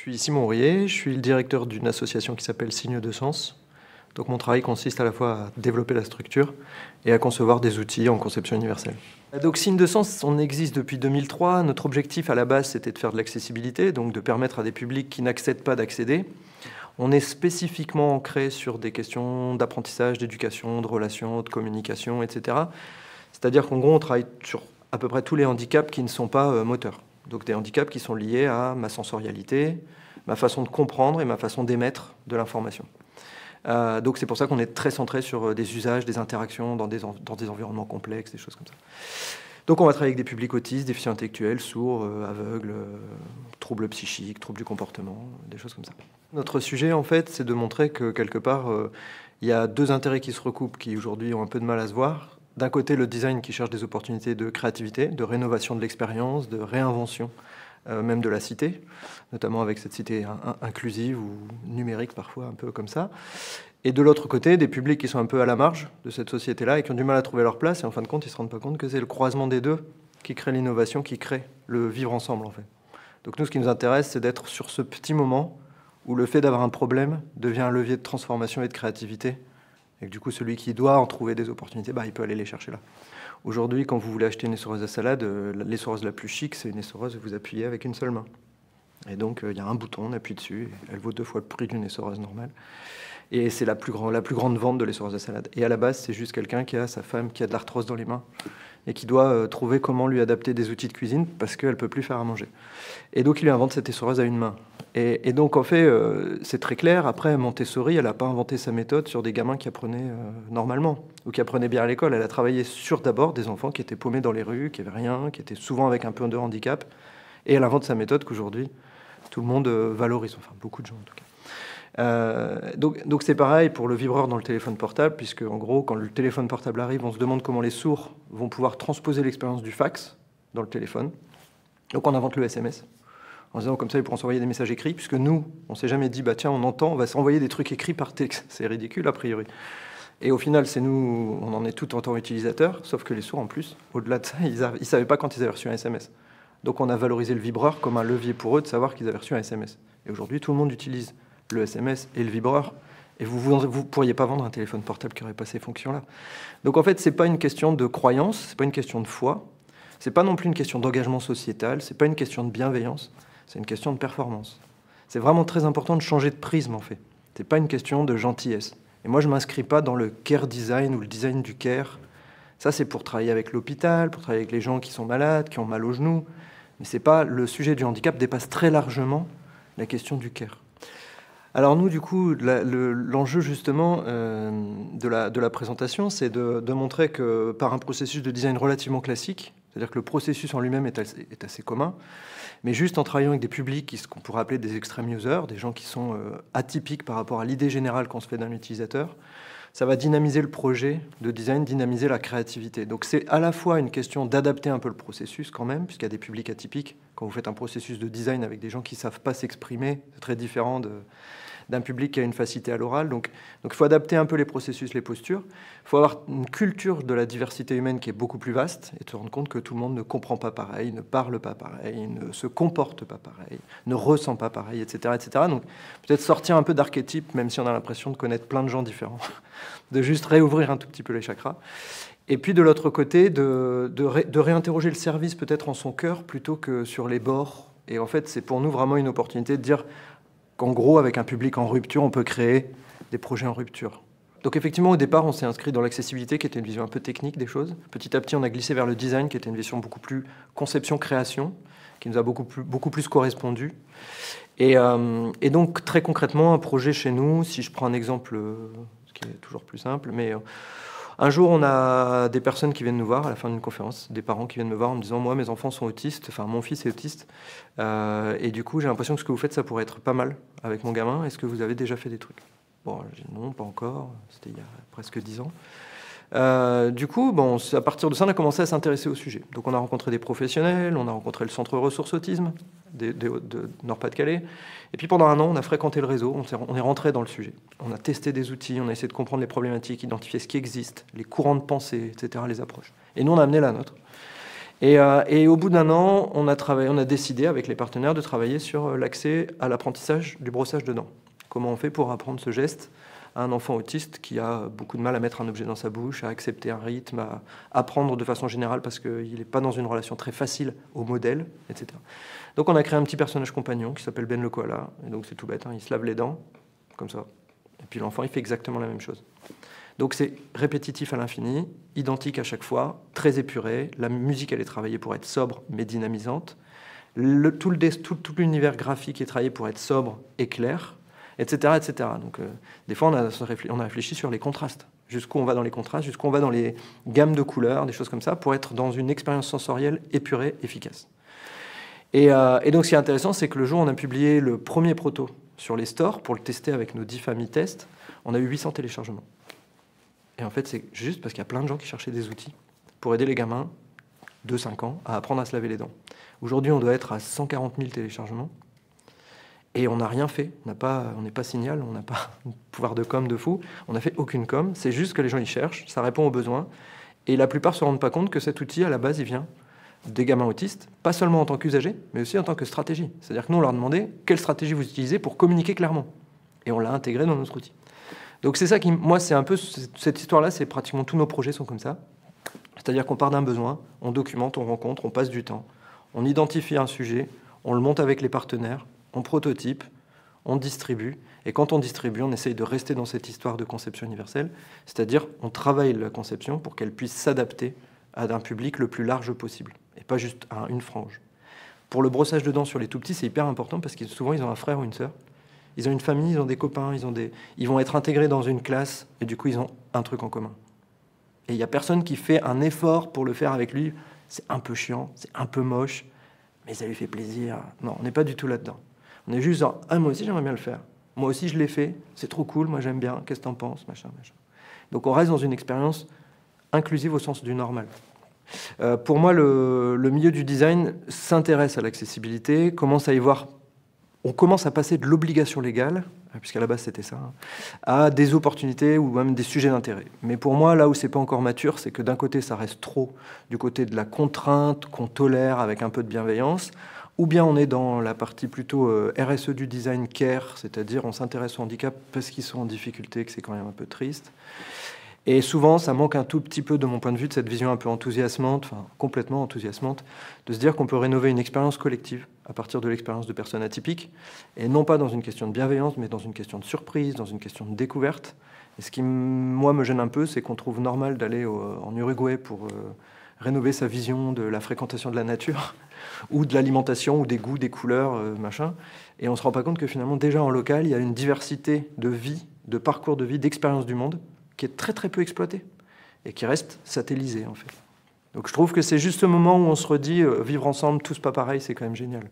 suis Simon Aurier, je suis le directeur d'une association qui s'appelle Signes de Sens. Donc mon travail consiste à la fois à développer la structure et à concevoir des outils en conception universelle. Donc Signes de Sens, on existe depuis 2003. Notre objectif à la base, c'était de faire de l'accessibilité, donc de permettre à des publics qui n'accèdent pas d'accéder. On est spécifiquement ancré sur des questions d'apprentissage, d'éducation, de relations, de communication, etc. C'est-à-dire qu'en gros, on travaille sur à peu près tous les handicaps qui ne sont pas moteurs. Donc des handicaps qui sont liés à ma sensorialité, ma façon de comprendre et ma façon d'émettre de l'information. Donc c'est pour ça qu'on est très centré sur des usages, des interactions dans des environnements complexes, des choses comme ça. Donc on va travailler avec des publics autistes, déficients intellectuels, sourds, aveugles, troubles psychiques, troubles du comportement, des choses comme ça. Notre sujet, en fait, c'est de montrer que quelque part, il y a deux intérêts qui se recoupent, qui aujourd'hui ont un peu de mal à se voir. D'un côté, le design qui cherche des opportunités de créativité, de rénovation de l'expérience, de réinvention même de la cité, notamment avec cette cité inclusive ou numérique parfois, un peu comme ça. Et de l'autre côté, des publics qui sont un peu à la marge de cette société-là et qui ont du mal à trouver leur place. Et en fin de compte, ils ne se rendent pas compte que c'est le croisement des deux qui crée l'innovation, qui crée le vivre ensemble, en fait. Donc nous, ce qui nous intéresse, c'est d'être sur ce petit moment où le fait d'avoir un problème devient un levier de transformation et de créativité. Et que du coup, celui qui doit en trouver des opportunités, il peut aller les chercher là. Aujourd'hui, quand vous voulez acheter une essoreuse à salade, l'essoreuse la plus chic, c'est une essoreuse que vous appuyez avec une seule main. Et donc, il y a un bouton, on appuie dessus, et elle vaut 2 fois le prix d'une essoreuse normale. Et c'est la plus grande vente de l'essoreuse à salade. Et à la base, c'est juste quelqu'un qui a sa femme qui a de l'arthrose dans les mains et qui doit trouver comment lui adapter des outils de cuisine parce qu'elle ne peut plus faire à manger. Et donc, il lui invente cette essoreuse à une main. Et donc, en fait, c'est très clair. Après, Montessori, elle n'a pas inventé sa méthode sur des gamins qui apprenaient normalement ou qui apprenaient bien à l'école. Elle a travaillé sur d'abord des enfants qui étaient paumés dans les rues, qui n'avaient rien, qui étaient souvent avec un peu de handicap. Et elle invente sa méthode qu'aujourd'hui, tout le monde valorise, enfin beaucoup de gens en tout cas. Donc c'est pareil pour le vibreur dans le téléphone portable, puisque en gros, quand le téléphone portable arrive, on se demande comment les sourds vont pouvoir transposer l'expérience du fax dans le téléphone. Donc on invente le SMS. En disant comme ça, ils pourront s'envoyer des messages écrits, puisque nous, on s'est jamais dit, tiens, on entend, on va s'envoyer des trucs écrits par texte. C'est ridicule, a priori. Et au final, c'est nous, on en est tout en tant qu'utilisateurs, sauf que les sourds, en plus, au-delà de ça, ils ne savaient pas quand ils avaient reçu un SMS. Donc on a valorisé le vibreur comme un levier pour eux de savoir qu'ils avaient reçu un SMS. Et aujourd'hui, tout le monde utilise le SMS et le vibreur. Et vous ne pourriez pas vendre un téléphone portable qui n'aurait pas ces fonctions-là. Donc en fait, ce n'est pas une question de croyance, ce n'est pas une question de foi, ce n'est pas non plus une question d'engagement sociétal, ce n'est pas une question de bienveillance, c'est une question de performance. C'est vraiment très important de changer de prisme, en fait. Ce n'est pas une question de gentillesse. Et moi, je ne m'inscris pas dans le care design ou le design du care. Ça, c'est pour travailler avec l'hôpital, pour travailler avec les gens qui sont malades, qui ont mal aux genoux. Mais c'est pas, le sujet du handicap dépasse très largement la question du care. Alors nous, du coup, l'enjeu justement de la présentation, c'est de montrer que par un processus de design relativement classique, c'est-à-dire que le processus en lui-même est assez commun, mais juste en travaillant avec des publics ce qu'on pourrait appeler des extreme users, des gens qui sont atypiques par rapport à l'idée générale qu'on se fait d'un utilisateur, ça va dynamiser le projet de design, dynamiser la créativité. Donc c'est à la fois une question d'adapter un peu le processus quand même, puisqu'il y a des publics atypiques. Quand vous faites un processus de design avec des gens qui ne savent pas s'exprimer, c'est très différent d'un public qui a une facilité à l'oral. Donc il faut adapter un peu les processus, les postures. Il faut avoir une culture de la diversité humaine qui est beaucoup plus vaste et se rendre compte que tout le monde ne comprend pas pareil, ne parle pas pareil, ne se comporte pas pareil, ne ressent pas pareil, etc. etc. Donc peut-être sortir un peu d'archétypes, même si on a l'impression de connaître plein de gens différents, de juste réouvrir un tout petit peu les chakras. Et puis de l'autre côté, de réinterroger le service peut-être en son cœur plutôt que sur les bords. Et en fait, c'est pour nous vraiment une opportunité de dire qu'en gros, avec un public en rupture, on peut créer des projets en rupture. Donc effectivement, au départ, on s'est inscrit dans l'accessibilité, qui était une vision un peu technique des choses. Petit à petit, on a glissé vers le design, qui était une vision beaucoup plus conception-création, qui nous a beaucoup plus correspondu. Et donc, très concrètement, un projet chez nous, si je prends un exemple, ce qui est toujours plus simple, mais un jour, on a des personnes qui viennent nous voir à la fin d'une conférence, des parents qui viennent me voir en me disant « Moi, mes enfants sont autistes, enfin, mon fils est autiste, et du coup, j'ai l'impression que ce que vous faites, ça pourrait être pas mal avec mon gamin. Est-ce que vous avez déjà fait des trucs ?» Bon, j'ai dit « Non, pas encore. » C'était il y a presque 10 ans. Du coup, à partir de ça, on a commencé à s'intéresser au sujet. Donc, on a rencontré des professionnels, on a rencontré le Centre Ressources Autisme de Nord-Pas-de-Calais. Et puis, pendant un an, on a fréquenté le réseau, on est rentré dans le sujet. On a testé des outils, on a essayé de comprendre les problématiques, identifier ce qui existe, les courants de pensée, etc., les approches. Et nous, on a amené la nôtre. Et au bout d'un an, on a décidé avec les partenaires de travailler sur l'accès à l'apprentissage du brossage de dents. Comment on fait pour apprendre ce geste à un enfant autiste qui a beaucoup de mal à mettre un objet dans sa bouche, à accepter un rythme, à apprendre de façon générale parce qu'il n'est pas dans une relation très facile au modèle, etc. Donc on a créé un petit personnage compagnon qui s'appelle Ben le koala. Et donc c'est tout bête, hein, il se lave les dents, comme ça. Et puis l'enfant, il fait exactement la même chose. Donc c'est répétitif à l'infini, identique à chaque fois, très épuré. La musique, elle est travaillée pour être sobre, mais dynamisante. Tout l'univers graphique est travaillé pour être sobre et clair, etc. etc. Donc des fois, on a réfléchi sur les contrastes. Jusqu'où on va dans les contrastes, jusqu'où on va dans les gammes de couleurs, des choses comme ça, pour être dans une expérience sensorielle épurée, efficace. Et donc ce qui est intéressant, c'est que le jour où on a publié le premier proto sur les stores, pour le tester avec nos 10 familles tests, on a eu 800 téléchargements. Et en fait, c'est juste parce qu'il y a plein de gens qui cherchaient des outils pour aider les gamins de 5 ans à apprendre à se laver les dents. Aujourd'hui, on doit être à 140 000 téléchargements. Et on n'a rien fait. On n'est pas Signal, on n'a pas un pouvoir de com de fou. On n'a fait aucune com. C'est juste que les gens y cherchent, ça répond aux besoins. Et la plupart ne se rendent pas compte que cet outil, à la base, il vient des gamins autistes, pas seulement en tant qu'usagers, mais aussi en tant que stratégie. C'est-à-dire que nous, on leur demandait quelle stratégie vous utilisez pour communiquer clairement. Et on l'a intégré dans notre outil. Donc c'est ça qui, moi, c'est un peu cette histoire-là, c'est pratiquement tous nos projets sont comme ça. C'est-à-dire qu'on part d'un besoin, on documente, on rencontre, on passe du temps, on identifie un sujet, on le monte avec les partenaires, on prototype, on distribue. Et quand on distribue, on essaye de rester dans cette histoire de conception universelle, c'est-à-dire on travaille la conception pour qu'elle puisse s'adapter à un public le plus large possible, et pas juste à une frange. Pour le brossage de dents sur les tout-petits, c'est hyper important parce que souvent, ils ont un frère ou une sœur. Ils ont une famille, ils ont des copains, ils vont être intégrés dans une classe, et du coup, ils ont un truc en commun. Et il n'y a personne qui fait un effort pour le faire avec lui. C'est un peu chiant, c'est un peu moche, mais ça lui fait plaisir. Non, on n'est pas du tout là-dedans. On est juste genre, ah, moi aussi, j'aimerais bien le faire. Moi aussi, je l'ai fait, c'est trop cool, moi, j'aime bien, qu'est-ce que t'en penses, machin, machin. Donc, on reste dans une expérience inclusive au sens du normal. Pour moi, le milieu du design s'intéresse à l'accessibilité, commence à y voir... On commence à passer de l'obligation légale, puisqu'à la base c'était ça, à des opportunités ou même des sujets d'intérêt. Mais pour moi, là où c'est pas encore mature, c'est que d'un côté, ça reste trop du côté de la contrainte qu'on tolère avec un peu de bienveillance, ou bien on est dans la partie plutôt RSE du design care, c'est-à-dire on s'intéresse au handicap parce qu'ils sont en difficulté, que c'est quand même un peu triste. Et souvent, ça manque un tout petit peu, de mon point de vue, de cette vision un peu enthousiasmante, enfin complètement enthousiasmante, de se dire qu'on peut rénover une expérience collective à partir de l'expérience de personnes atypiques, et non pas dans une question de bienveillance, mais dans une question de surprise, dans une question de découverte. Et ce qui, moi, me gêne un peu, c'est qu'on trouve normal d'aller en Uruguay pour rénover sa vision de la fréquentation de la nature, ou de l'alimentation, ou des goûts, des couleurs, machin, et on ne se rend pas compte que finalement, déjà en local, il y a une diversité de vie, de parcours de vie, d'expérience du monde, qui est très très peu exploité et qui reste satellisé en fait. Donc je trouve que c'est juste ce moment où on se redit vivre ensemble, tous pas pareil, c'est quand même génial.